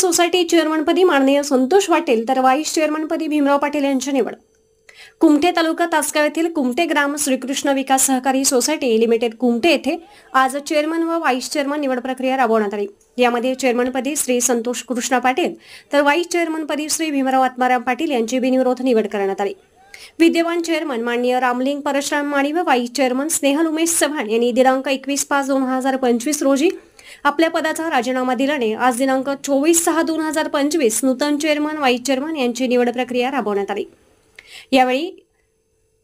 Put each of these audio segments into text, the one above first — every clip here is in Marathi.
सोसायटी चेअरमनपदी माननीय संतोष पाटील तर व्हाईस चेअरमनपदी भीमराव पाटील यांची निवड। कुमठे तालुका तासगाव येथील कुमठे ग्राम श्रीकृष्ण विकास सहकारी सोसायटी लिमिटेड कुमठे येथे आज चेअरमन व व्हाईस चेअरमन निवड प्रक्रिया राबवण्यात आली। यामध्ये चेअरमनपदी श्री संतोष कृष्ण पाटील तर व्हाईस चेअरमनपदी श्री भीमराव आत्माराम पाटील यांची बिनविरोध निवड करण्यात आली। विद्यमान चेअरमन माननीय रामलिंग परशुराम माळी व व्हाईस चेअरमन स्नेहल उमेश चव्हाण यांनी दिनांक 21/5/2025 रोजी आपल्या पदाचा राजीनामा दिल्याने आज दिनांक 24/6/2025 नूतन चेअरमन व्हाईस चेअरमन यांची निवड प्रक्रिया राबवण्यात आली। यावेळी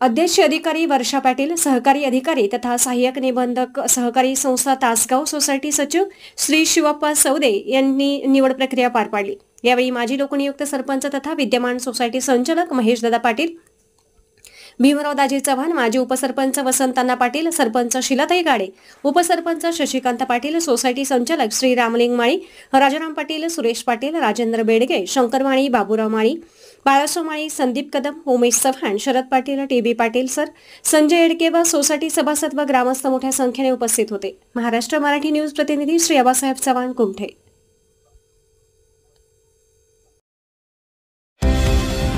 अध्यक्ष अधिकारी वर्षा पाटील, सहकारी अधिकारी तथा सहाय्यक निबंधक सहकारी संस्था तासगाव सोसायटी सचिव श्री शिवप्पा सौदे यांनी निवड प्रक्रिया पार पाडली। यावेळी माजी लोकनियुक्त सरपंच तथा विद्यमान सोसायटी संचालक महेशदादा पाटील, भीमराव दाजी चव्हाण, माजी उपसरपंच वसंतांना पाटील, सरपंच शिलाताई गाडे, उपसरपंच शशिकांत पाटील, सोसायटी संचालक श्री रामलिंग माळी, राजाराम पाटील, सुरेश पाटील, राजेंद्र बेडगे, शंकर माळी, बाबूराव माळी, बाळासाहेब माळी, संदीप कदम, उमेश चव्हाण, शरद पाटील, टीबी पाटील सर, संजय एडके व सोसायटी सभासद व ग्रामस्थ मोठ्या संख्येने उपस्थित होते। महाराष्ट्र मराठी न्यूज प्रतिनिधी श्री आबासाहेब चव्हाण, कुमठे।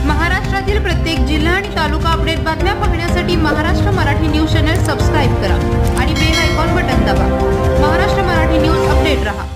महाराष्ट्रातील प्रत्येक जिल्हा आणि तालुका अपडेट बातम्या पाहण्यासाठी Maharashtra Marathi news channel subscribe करा आणि बेल आयकॉन बटन दाबा। महाराष्ट्र मराठी न्यूज अपडेट रहा।